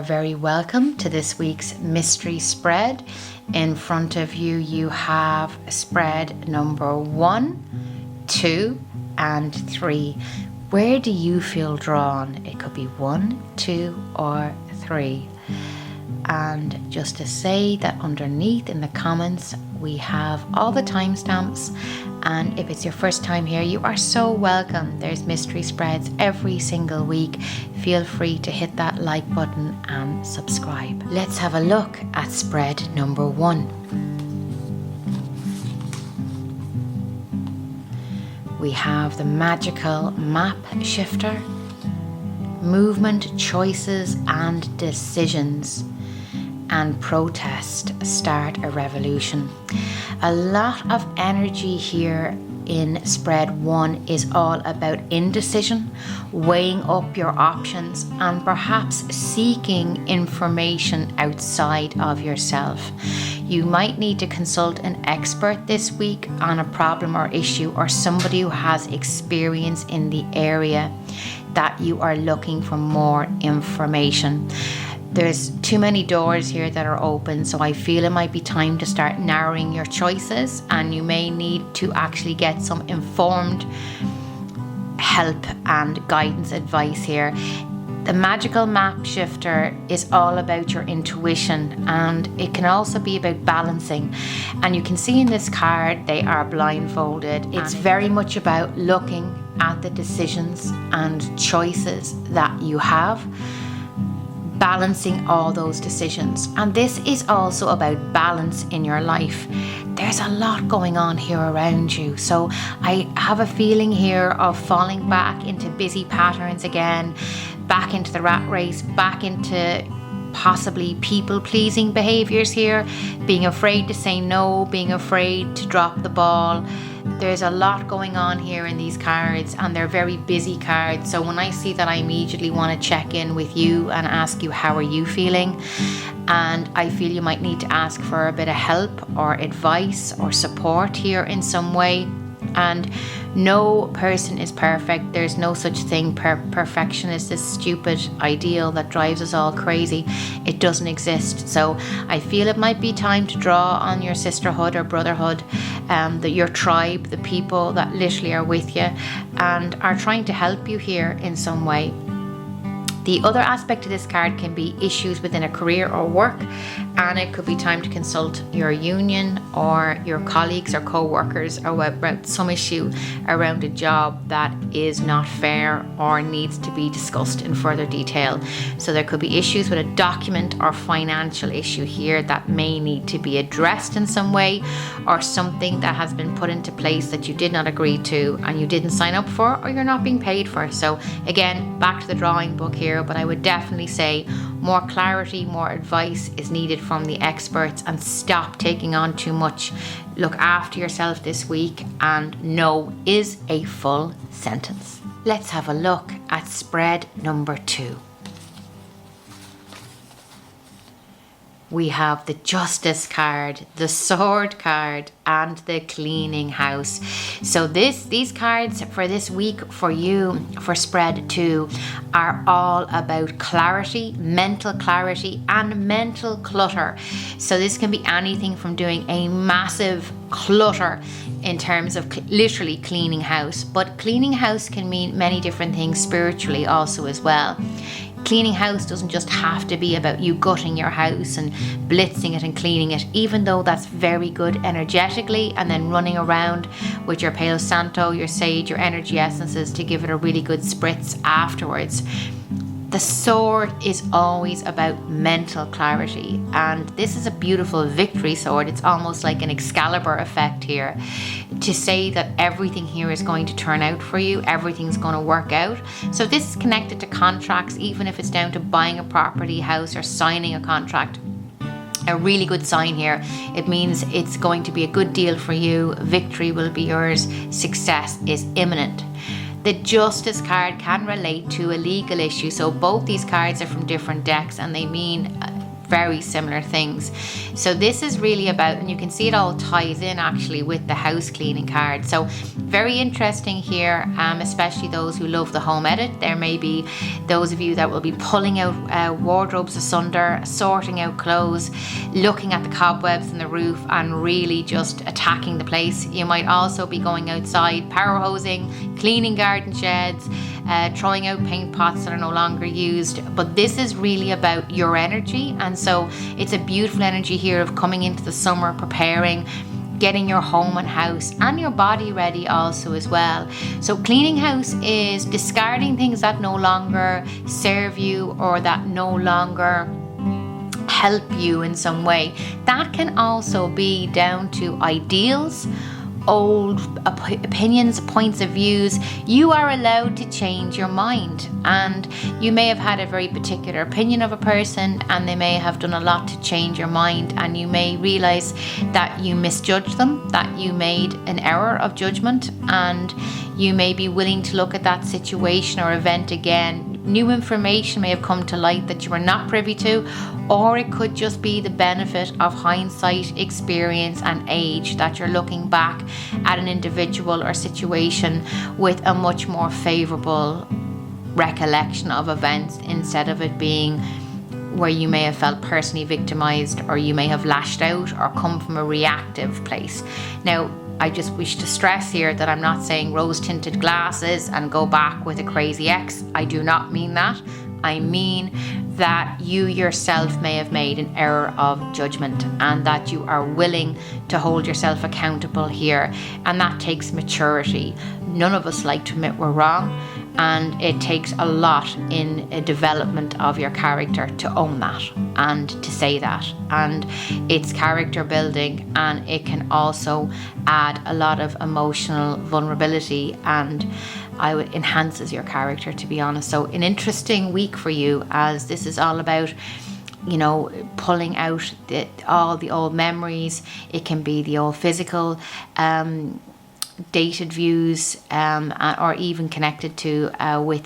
very welcome to this week's mystery spread. In front of you, you have spread number 1, 2, and 3. Where do you feel drawn? It could be 1, 2, or 3. And just to say that underneath in the comments, we have all the timestamps. And if it's your first time here, you are so welcome. There's mystery spreads every single week. Feel free to hit that like button and subscribe. Let's have a look at spread number 1. We have the magical map shifter, movement, choices and decisions, and protest, start a revolution. A lot of energy here in spread 1 is all about indecision, weighing up your options, and perhaps seeking information outside of yourself. You might need to consult an expert this week on a problem or issue, or somebody who has experience in the area that you are looking for more information. There's too many doors here that are open, so I feel it might be time to start narrowing your choices, and you may need to actually get some informed help and guidance advice here. The magical map shifter is all about your intuition, and it can also be about balancing. And you can see in this card, they are blindfolded. It's very much about looking at the decisions and choices that you have, balancing all those decisions. And this is also about balance in your life. There's a lot going on here around you, so I have a feeling here of falling back into busy patterns again, back into the rat race, back into possibly people-pleasing behaviors here, being afraid to say no, being afraid to drop the ball. There's a lot going on here in these cards, and they're very busy cards. So when I see that, I immediately want to check in with you and ask you, how are you feeling? And I feel you might need to ask for a bit of help or advice or support here in some way. And no person is perfect. There's no such thing. Perfection is this stupid ideal that drives us all crazy. It doesn't exist. So I feel it might be time to draw on your sisterhood or brotherhood, your tribe, the people that literally are with you and are trying to help you here in some way. The other aspect of this card can be issues within a career or work, and it could be time to consult your union or your colleagues or co-workers about some issue around a job that is not fair or needs to be discussed in further detail. So there could be issues with a document or financial issue here that may need to be addressed in some way, or something that has been put into place that you did not agree to and you didn't sign up for, or you're not being paid for. So again, back to the drawing book here. But I would definitely say more clarity, more advice is needed from the experts, and stop taking on too much. Look after yourself this week, and no is a full sentence. Let's have a look at spread number 2. We have the Justice card, the Sword card, and the Cleaning House. So these cards for this week for you, for spread 2, are all about clarity, mental clarity, and mental clutter. So this can be anything from doing a massive clutter in terms of literally cleaning house, but cleaning house can mean many different things spiritually also as well. Cleaning house doesn't just have to be about you gutting your house and blitzing it and cleaning it, even though that's very good energetically, and then running around with your Palo Santo, your sage, your energy essences to give it a really good spritz afterwards. The sword is always about mental clarity, and this is a beautiful victory sword. It's almost like an Excalibur effect here, to say that everything here is going to turn out for you, everything's going to work out. So this is connected to contracts, even if it's down to buying a property, house, or signing a contract. A really good sign here. It means it's going to be a good deal for you. Victory will be yours. Success is imminent. The Justice card can relate to a legal issue. So both these cards are from different decks, and they mean very similar things. So this is really about, and you can see it all ties in actually with the house cleaning card. So very interesting here, especially those who love the home edit. There may be those of you that will be pulling out wardrobes asunder, sorting out clothes, looking at the cobwebs in the roof and really just attacking the place. You might also be going outside, power hosing, cleaning garden sheds, throwing out paint pots that are no longer used. But this is really about your energy, and so it's a beautiful energy here of coming into the summer, preparing, getting your home and house and your body ready also as well. So cleaning house is discarding things that no longer serve you or that no longer help you in some way. That can also be down to ideals, old opinions, points of views. You are allowed to change your mind, and you may have had a very particular opinion of a person and they may have done a lot to change your mind, and you may realize that you misjudged them, that you made an error of judgment, and you may be willing to look at that situation or event again. New information may have come to light that you were not privy to, or it could just be the benefit of hindsight, experience and age, that you're looking back at an individual or situation with a much more favourable recollection of events, instead of it being where you may have felt personally victimised, or you may have lashed out or come from a reactive place. Now, I just wish to stress here that I'm not saying rose-tinted glasses and go back with a crazy ex. I do not mean that. I mean that you yourself may have made an error of judgment, and that you are willing to hold yourself accountable here. And that takes maturity. None of us like to admit we're wrong, and it takes a lot in a development of your character to own that and to say that. And it's character building, and it can also add a lot of emotional vulnerability, and it enhances your character, to be honest. So an interesting week for you, as this is all about, you know, pulling out all the old memories. It can be the old physical dated views, or even connected to with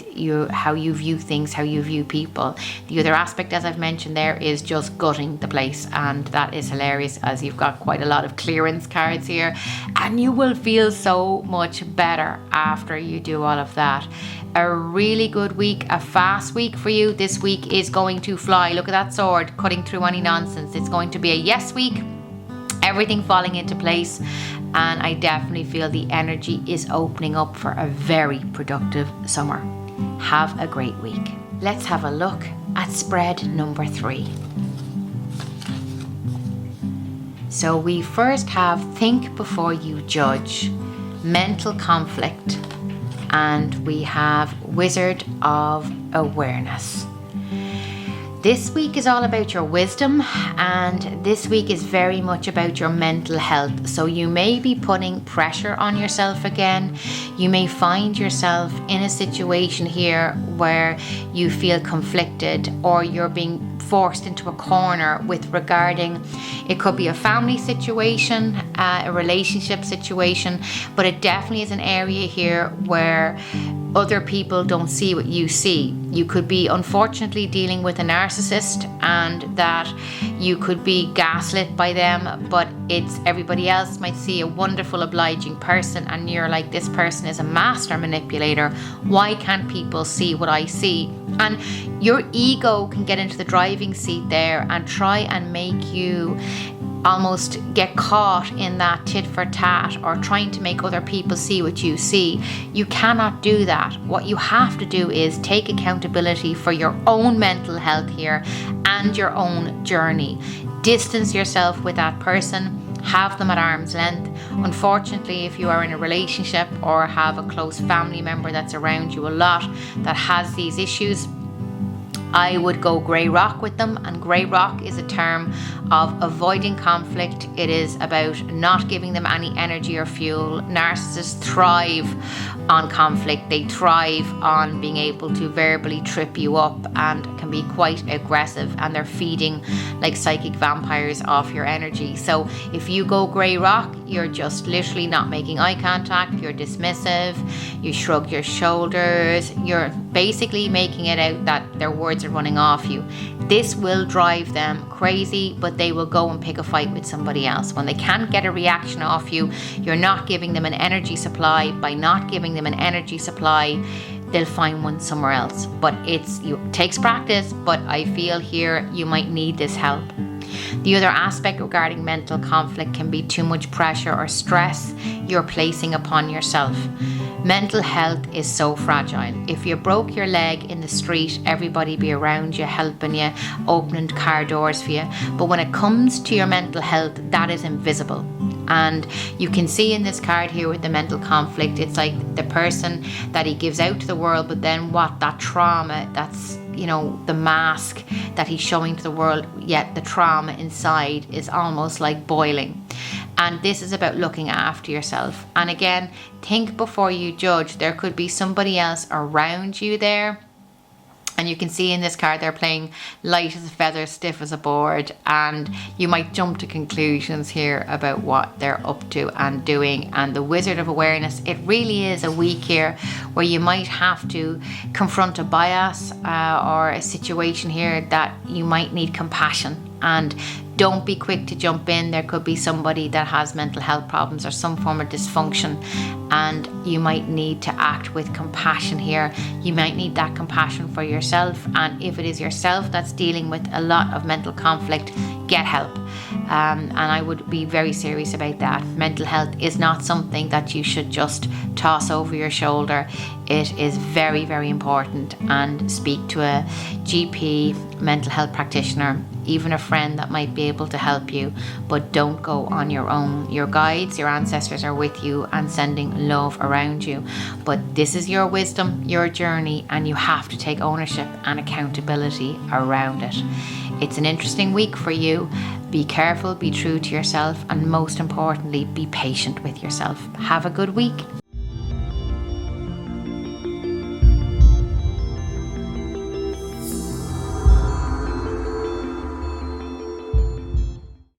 how you view things, how you view people. The other aspect, as I've mentioned there, is just gutting the place, and that is hilarious, as you've got quite a lot of clearance cards here, and you will feel so much better after you do all of that. A really good week, a fast week for you. This week is going to fly. Look at that sword cutting through any nonsense. It's going to be a yes week, everything falling into place. And I definitely feel the energy is opening up for a very productive summer. Have a great week. Let's have a look at spread number 3. So we first have think before you judge, mental conflict, and we have Wizard of Awareness. This week is all about your wisdom, and this week is very much about your mental health. So you may be putting pressure on yourself again. You may find yourself in a situation here where you feel conflicted, or you're being forced into a corner with regarding, it could be a family situation, a relationship situation, but it definitely is an area here where other people don't see what you see. You could be unfortunately dealing with a narcissist, and that you could be gaslit by them, but it's everybody else might see a wonderful, obliging person, and you're like, this person is a master manipulator. Why can't people see what I see? And your ego can get into the driving seat there and try and make you almost get caught in that tit for tat, or trying to make other people see what you see. You cannot do that. What you have to do is take accountability for your own mental health here and your own journey. Distance yourself with that person. Have them at arm's length. Unfortunately, if you are in a relationship or have a close family member that's around you a lot that has these issues, I would go grey rock with them. And grey rock is a term of avoiding conflict. It is about not giving them any energy or fuel. Narcissists thrive on conflict. They thrive on being able to verbally trip you up, and can be quite aggressive, and they're feeding like psychic vampires off your energy. So if you go grey rock, you're just literally not making eye contact, you're dismissive, you shrug your shoulders, you're basically making it out that their words are running off you. This will drive them crazy, but they will go and pick a fight with somebody else. When they can't get a reaction off you, you're not giving them an energy supply. By not giving them an energy supply, they'll find one somewhere else. But it takes practice, but I feel here you might need this help. The other aspect regarding mental conflict can be too much pressure or stress you're placing upon yourself. Mental health is so fragile. If you broke your leg in the street, everybody be around you, helping you, opening car doors for you. But when it comes to your mental health, that is invisible. And you can see in this card here with the mental conflict, it's like the person that he gives out to the world, but then that trauma, that's, the mask that he's showing to the world, yet the trauma inside is almost like boiling. And this is about looking after yourself. And again, think before you judge. There could be somebody else around you there. And you can see in this card they're playing light as a feather, stiff as a board, and you might jump to conclusions here about what they're up to and doing. And the Wizard of Awareness, it really is a week here where you might have to confront a bias or a situation here that you might need compassion. And don't be quick to jump in. There could be somebody that has mental health problems or some form of dysfunction, and you might need to act with compassion here. You might need that compassion for yourself, and if it is yourself that's dealing with a lot of mental conflict, get help. And I would be very serious about that. Mental health is not something that you should just toss over your shoulder. It is very, very important, and speak to a GP, mental health practitioner, even a friend that might be able to help you, but don't go on your own. Your guides, your ancestors are with you and sending love around you. But this is your wisdom, your journey, and you have to take ownership and accountability around it. It's an interesting week for you. Be careful, be true to yourself, and most importantly, be patient with yourself. Have a good week.